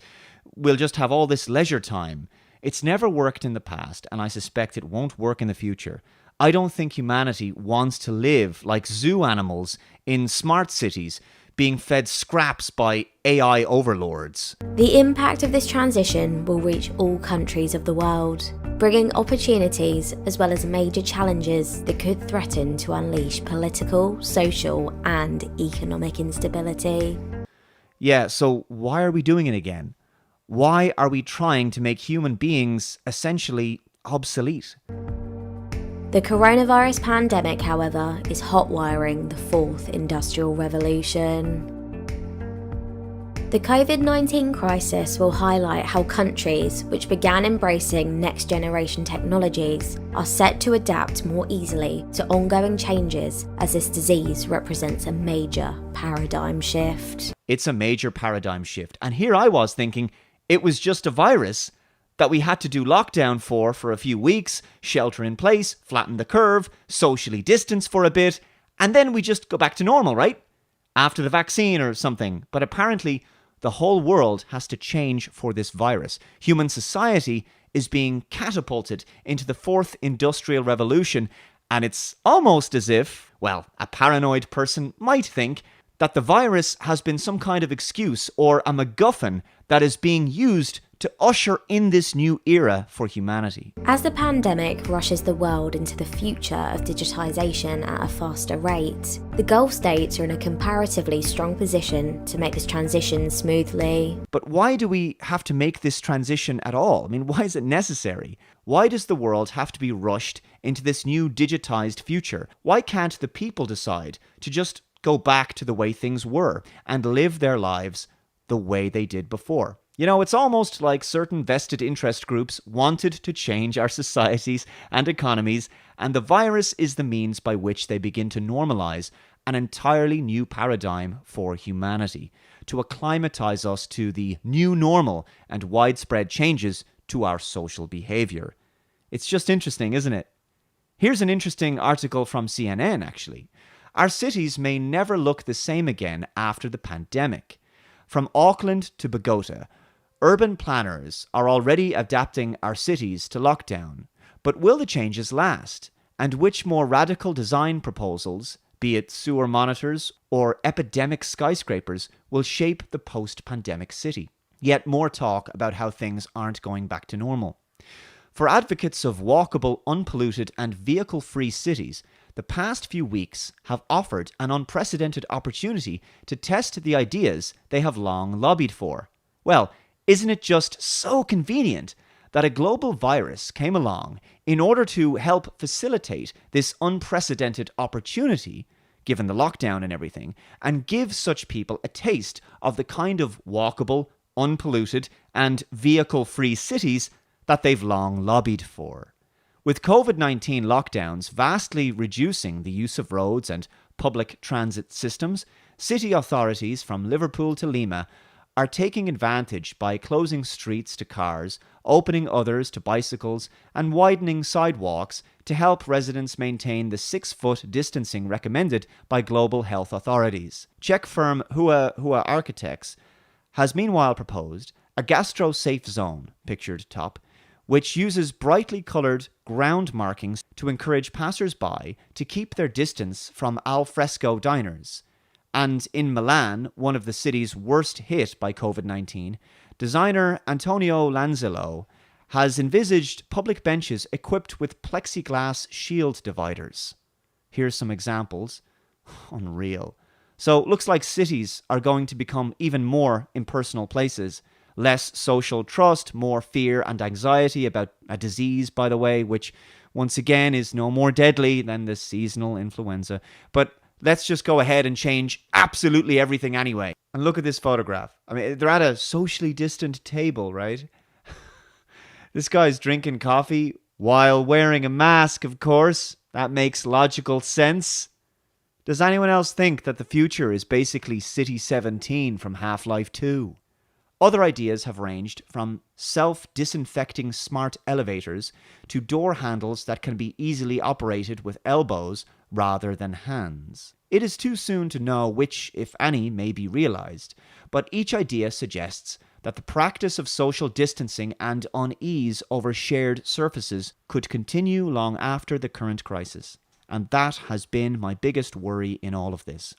we'll just have all this leisure time. It's never worked in the past, and I suspect it won't work in the future. I don't think humanity wants to live like zoo animals in smart cities, being fed scraps by AI overlords. The impact of this transition will reach all countries of the world, bringing opportunities as well as major challenges that could threaten to unleash political, social, and economic instability. Yeah, so why are we doing it again? Why are we trying to make human beings essentially obsolete? The coronavirus pandemic, however, is hotwiring the fourth industrial revolution. The COVID-19 crisis will highlight how countries which began embracing next-generation technologies are set to adapt more easily to ongoing changes, as this disease represents a major paradigm shift. It's a major paradigm shift. And here I was thinking it was just a virus that we had to do lockdown for a few weeks, shelter in place, flatten the curve, socially distance for a bit, and then we just go back to normal, right? After the vaccine or something. But apparently, the whole world has to change for this virus. Human society is being catapulted into the fourth industrial revolution, and it's almost as if, well, a paranoid person might think that the virus has been some kind of excuse or a MacGuffin that is being used to usher in this new era for humanity. As the pandemic rushes the world into the future of digitization at a faster rate, the Gulf states are in a comparatively strong position to make this transition smoothly. But why do we have to make this transition at all? I mean, why is it necessary? Why does the world have to be rushed into this new digitized future? Why can't the people decide to just go back to the way things were and live their lives the way they did before? You know, it's almost like certain vested interest groups wanted to change our societies and economies, and the virus is the means by which they begin to normalize an entirely new paradigm for humanity, to acclimatize us to the new normal and widespread changes to our social behavior. It's just interesting, isn't it? Here's an interesting article from CNN, actually. Our cities may never look the same again after the pandemic. From Auckland to Bogota, urban planners are already adapting our cities to lockdown. But will the changes last? And which more radical design proposals, be it sewer monitors or epidemic skyscrapers, will shape the post-pandemic city? Yet more talk about how things aren't going back to normal. For advocates of walkable, unpolluted and vehicle-free cities, the past few weeks have offered an unprecedented opportunity to test the ideas they have long lobbied for. Well, isn't it just so convenient that a global virus came along in order to help facilitate this unprecedented opportunity, given the lockdown and everything, and give such people a taste of the kind of walkable, unpolluted, and vehicle-free cities that they've long lobbied for? With COVID-19 lockdowns vastly reducing the use of roads and public transit systems, city authorities from Liverpool to Lima are taking advantage by closing streets to cars, opening others to bicycles, and widening sidewalks to help residents maintain the 6-foot distancing recommended by global health authorities. Czech firm Hua Architects has meanwhile proposed a gastro-safe zone, pictured top, which uses brightly coloured ground markings to encourage passers-by to keep their distance from al fresco diners. And in Milan, one of the cities worst hit by COVID-19, designer Antonio Lanzillo has envisaged public benches equipped with plexiglass shield dividers. Here's some examples. Unreal. So looks like cities are going to become even more impersonal places. Less social trust, more fear and anxiety about a disease, by the way, which once again is no more deadly than the seasonal influenza. But let's just go ahead and change absolutely everything anyway. And look at this photograph. I mean, they're at a socially distant table, right? This guy's drinking coffee while wearing a mask, of course. That makes logical sense. Does anyone else think that the future is basically City 17 from Half-Life 2? Other ideas have ranged from self-disinfecting smart elevators to door handles that can be easily operated with elbows rather than hands. It is too soon to know which, if any, may be realized, but each idea suggests that the practice of social distancing and unease over shared surfaces could continue long after the current crisis. And that has been my biggest worry in all of this.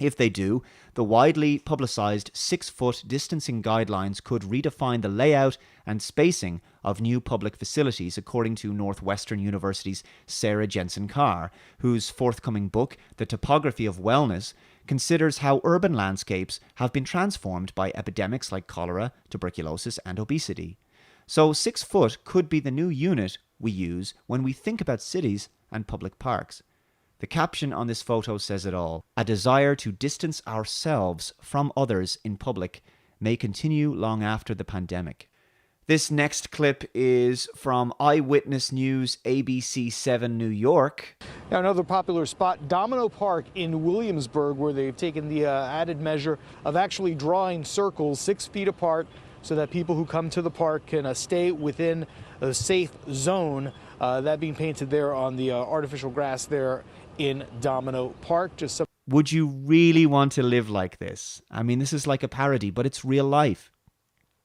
If they do, the widely publicised 6-foot distancing guidelines could redefine the layout and spacing of new public facilities, according to Northwestern University's Sarah Jensen Carr, whose forthcoming book, The Topography of Wellness, considers how urban landscapes have been transformed by epidemics like cholera, tuberculosis, and obesity. So 6 foot could be the new unit we use when we think about cities and public parks. The caption on this photo says it all. A desire to distance ourselves from others in public may continue long after the pandemic. This next clip is from Eyewitness News ABC 7 New York. Now another popular spot, Domino Park in Williamsburg, where they've taken the added measure of actually drawing circles 6 feet apart so that people who come to the park can stay within a safe zone. That being painted there on the artificial grass there in Domino Park. Would you really want to live like this? I mean, this is like a parody, but it's real life.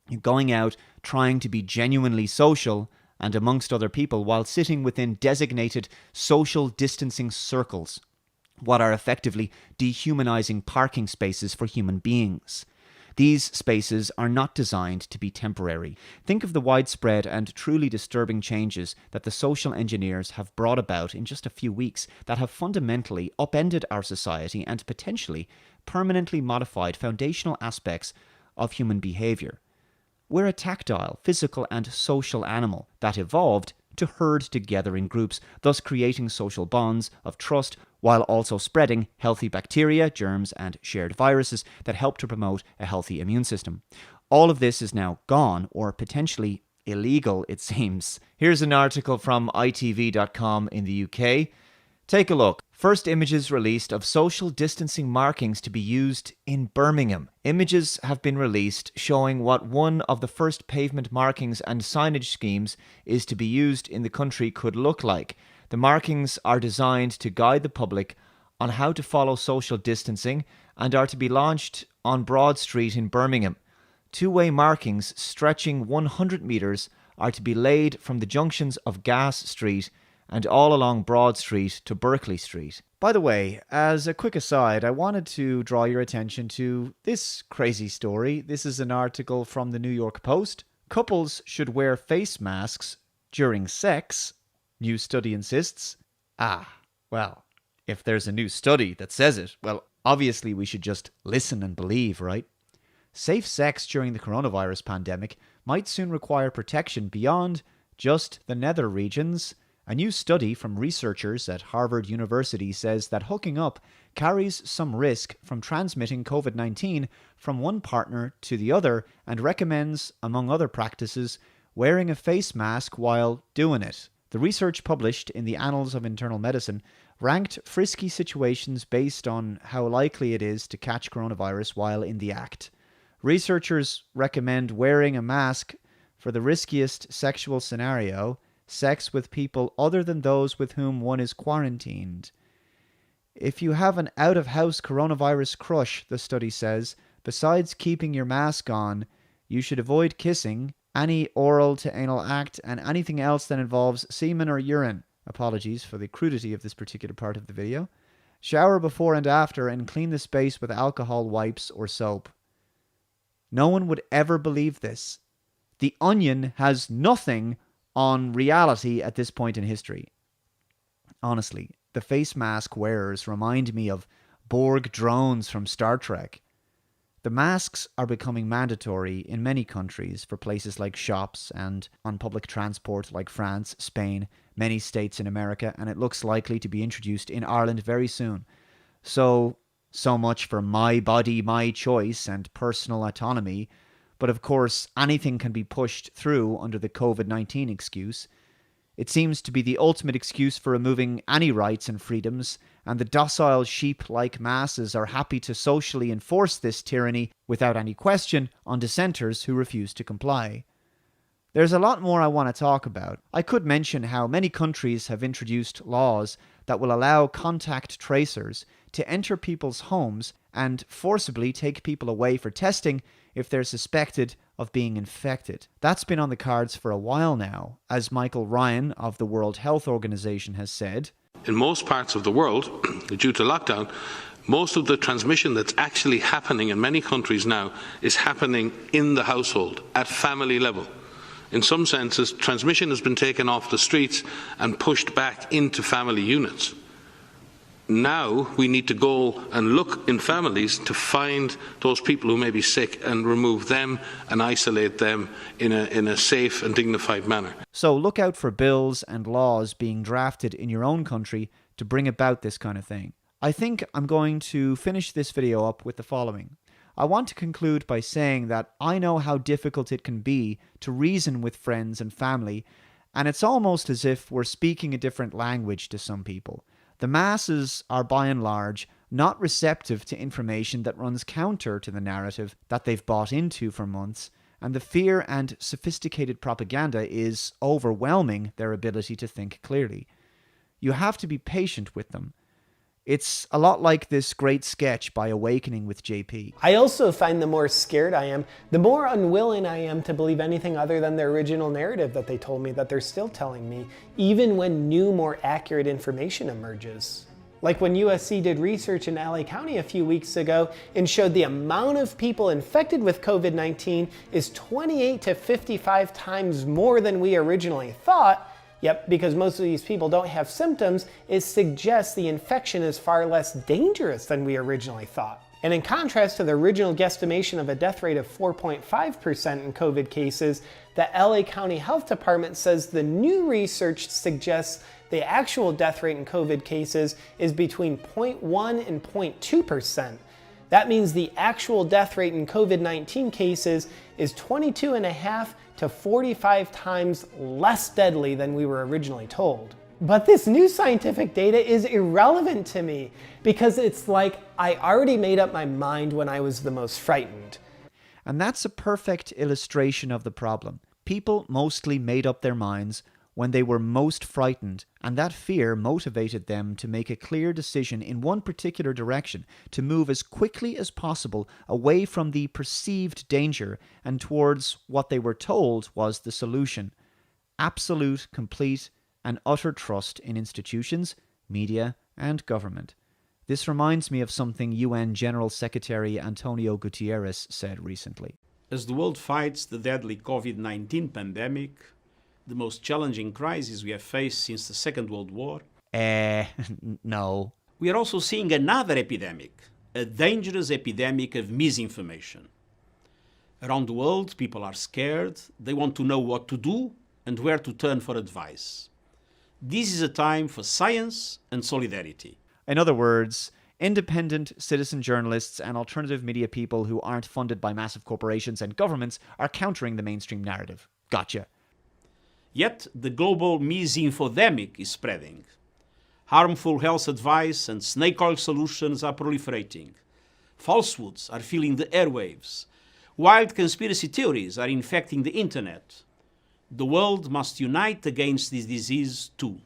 You're going out trying to be genuinely social and amongst other people while sitting within designated social distancing circles, what are effectively dehumanizing parking spaces for human beings. These spaces are not designed to be temporary. Think of the widespread and truly disturbing changes that the social engineers have brought about in just a few weeks that have fundamentally upended our society and potentially permanently modified foundational aspects of human behavior. We're a tactile, physical, and social animal that evolved to herd together in groups, thus creating social bonds of trust while also spreading healthy bacteria, germs, and shared viruses that help to promote a healthy immune system. All of this is now gone, or potentially illegal, it seems. Here's an article from ITV.com in the UK. Take a look. First images released of social distancing markings to be used in Birmingham. Images have been released showing what one of the first pavement markings and signage schemes is to be used in the country could look like. The markings are designed to guide the public on how to follow social distancing and are to be launched on Broad Street in Birmingham. Two-way markings stretching 100 metres are to be laid from the junctions of Gas Street and all along Broad Street to Berkeley Street. By the way, as a quick aside, I wanted to draw your attention to this crazy story. This is an article from the New York Post. Couples should wear face masks during sex, new study insists. Well, if there's a new study that says it, well, obviously we should just listen and believe, right? Safe sex during the coronavirus pandemic might soon require protection beyond just the nether regions. A new study from researchers at Harvard University says that hooking up carries some risk from transmitting COVID-19 from one partner to the other and recommends, among other practices, wearing a face mask while doing it. The research published in the Annals of Internal Medicine ranked frisky situations based on how likely it is to catch coronavirus while in the act. Researchers recommend wearing a mask for the riskiest sexual scenario, sex with people other than those with whom one is quarantined. If you have an out-of-house coronavirus crush, the study says, besides keeping your mask on, you should avoid kissing any oral to anal act, and anything else that involves semen or urine. Apologies for the crudity of this particular part of the video. Shower before and after and clean the space with alcohol wipes or soap. No one would ever believe this. The Onion has nothing on reality at this point in history. Honestly, the face mask wearers remind me of Borg drones from Star Trek. The masks are becoming mandatory in many countries for places like shops and on public transport like France, Spain, many states in America, and it looks likely to be introduced in Ireland very soon. So much for my body, my choice and personal autonomy. But of course, anything can be pushed through under the COVID-19 excuse. It seems to be the ultimate excuse for removing any rights and freedoms, and the docile sheep-like masses are happy to socially enforce this tyranny without any question on dissenters who refuse to comply. There's a lot more I want to talk about. I could mention how many countries have introduced laws that will allow contact tracers to enter people's homes and forcibly take people away for testing if they're suspected of being infected. That's been on the cards for a while now, as Michael Ryan of the World Health Organization has said. In most parts of the world, due to lockdown, most of the transmission that's actually happening in many countries now is happening in the household, at family level. In some senses, transmission has been taken off the streets and pushed back into family units. Now we need to go and look in families to find those people who may be sick and remove them and isolate them in a safe and dignified manner. So look out for bills and laws being drafted in your own country to bring about this kind of thing. I think I'm going to finish this video up with the following. I want to conclude by saying that I know how difficult it can be to reason with friends and family, and it's almost as if we're speaking a different language to some people. The masses are by and large not receptive to information that runs counter to the narrative that they've bought into for months, and the fear and sophisticated propaganda is overwhelming their ability to think clearly. You have to be patient with them. It's a lot like this great sketch by Awakening with JP. I also find the more scared I am, the more unwilling I am to believe anything other than the original narrative that they told me, that they're still telling me, even when new, more accurate information emerges. Like when USC did research in LA County a few weeks ago and showed the amount of people infected with COVID-19 is 28 to 55 times more than we originally thought. Yep, because most of these people don't have symptoms, it suggests the infection is far less dangerous than we originally thought. And in contrast to the original guesstimation of a death rate of 4.5% in COVID cases, the LA County Health Department says the new research suggests the actual death rate in COVID cases is between 0.1 and 0.2%. That means the actual death rate in COVID-19 cases is 22.5 to 45 times less deadly than we were originally told. But this new scientific data is irrelevant to me because it's like I already made up my mind when I was the most frightened. And that's a perfect illustration of the problem. People mostly made up their minds when they were most frightened, and that fear motivated them to make a clear decision in one particular direction, to move as quickly as possible away from the perceived danger and towards what they were told was the solution: absolute, complete, and utter trust in institutions, media, and government. This reminds me of something UN General Secretary Antonio Guterres said recently. As the world fights the deadly COVID-19 pandemic, the most challenging crisis we have faced since the Second World War. No. We are also seeing another epidemic, a dangerous epidemic of misinformation. Around the world, people are scared, they want to know what to do and where to turn for advice. This is a time for science and solidarity. In other words, independent citizen journalists and alternative media people who aren't funded by massive corporations and governments are countering the mainstream narrative. Gotcha. Yet the global misinfodemic is spreading. Harmful health advice and snake oil solutions are proliferating. Falsehoods are filling the airwaves. Wild conspiracy theories are infecting the internet. The world must unite against this disease too.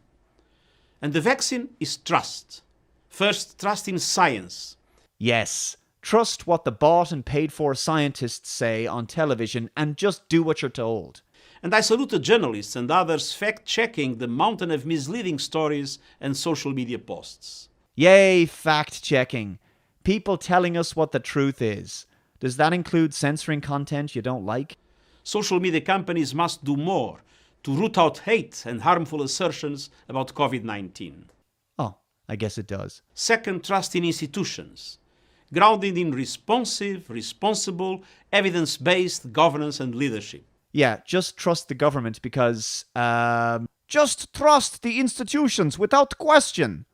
And the vaccine is trust. First, trust in science. Yes, Trust what the bought and paid for scientists say on television and just do what you're told. And I salute the journalists and others fact-checking the mountain of misleading stories and social media posts. Yay, fact-checking. People telling us what the truth is. Does that include censoring content you don't like? Social media companies must do more to root out hate and harmful assertions about COVID-19. Oh, I guess it does. Second, trust in institutions, grounded in responsible, evidence-based governance and leadership. Yeah, just trust the government because, just trust the institutions without question.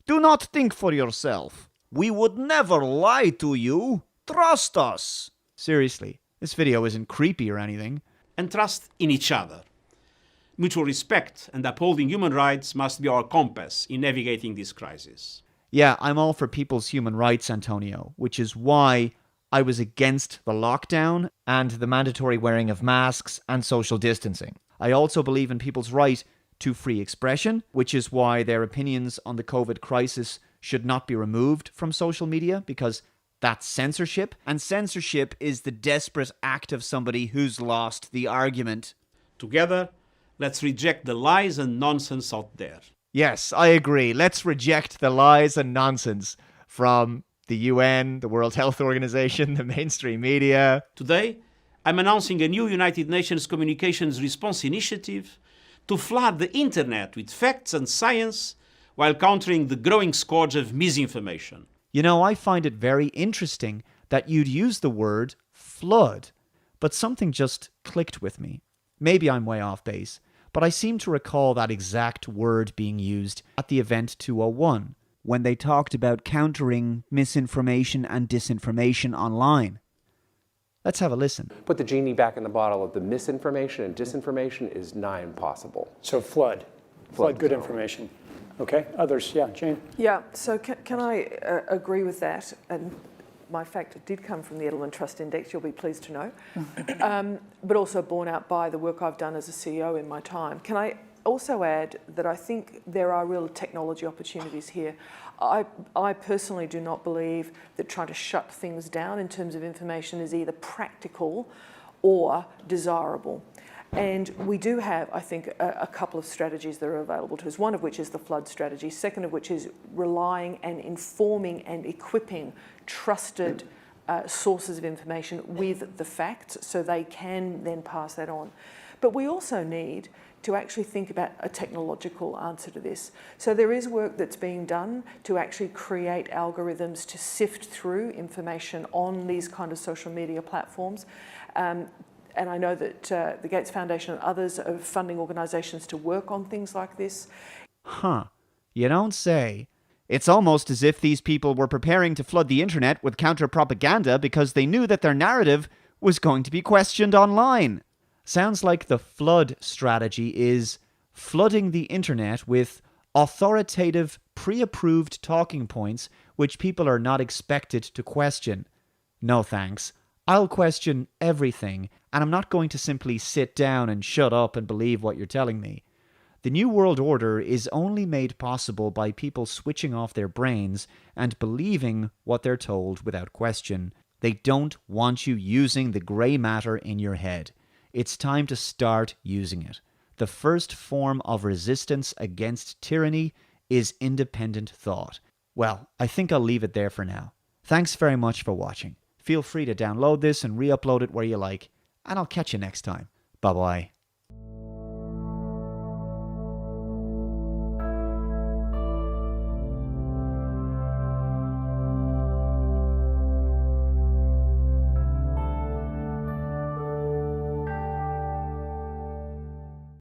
Do not think for yourself. We would never lie to you. Trust us. Seriously, this video isn't creepy or anything. And trust in each other. Mutual respect and upholding human rights must be our compass in navigating this crisis. Yeah, I'm all for people's human rights, Antonio, which is why I was against the lockdown and the mandatory wearing of masks and social distancing. I also believe in people's right to free expression, which is why their opinions on the COVID crisis should not be removed from social media, because that's censorship, and censorship is the desperate act of somebody who's lost the argument. Together, let's reject the lies and nonsense out there. Yes, I agree. Let's reject the lies and nonsense from the UN, the World Health Organization, the mainstream media. Today, I'm announcing a new United Nations Communications Response Initiative to flood the internet with facts and science while countering the growing scourge of misinformation. You know, I find it very interesting that you'd use the word flood, but something just clicked with me. Maybe I'm way off base, but I seem to recall that exact word being used at the event 201, when they talked about countering misinformation and disinformation online. Let's have a listen. Put the genie back in the bottle of the misinformation and disinformation is nigh impossible. So flood good information. Okay, others, yeah, Jane? Yeah, so can I agree with that? And my fact did come from the Edelman Trust Index, you'll be pleased to know, but also borne out by the work I've done as a CEO in my time. Can I also add that I think there are real technology opportunities here. I personally do not believe that trying to shut things down in terms of information is either practical or desirable. And we do have, I think, a couple of strategies that are available to us, one of which is the flood strategy, second of which is relying and informing and equipping trusted sources of information with the facts so they can then pass that on. But we also need to actually think about a technological answer to this. So there is work that's being done to actually create algorithms to sift through information on these kind of social media platforms. And I know that the Gates Foundation and others are funding organisations to work on things like this. Huh. You don't say. It's almost as if these people were preparing to flood the internet with counter-propaganda because they knew that their narrative was going to be questioned online. Sounds like the flood strategy is flooding the internet with authoritative, pre-approved talking points which people are not expected to question. No thanks. I'll question everything, and I'm not going to simply sit down and shut up and believe what you're telling me. The New World Order is only made possible by people switching off their brains and believing what they're told without question. They don't want you using the grey matter in your head. It's time to start using it. The first form of resistance against tyranny is independent thought. Well, I think I'll leave it there for now. Thanks very much for watching. Feel free to download this and re-upload it where you like, and I'll catch you next time. Bye-bye.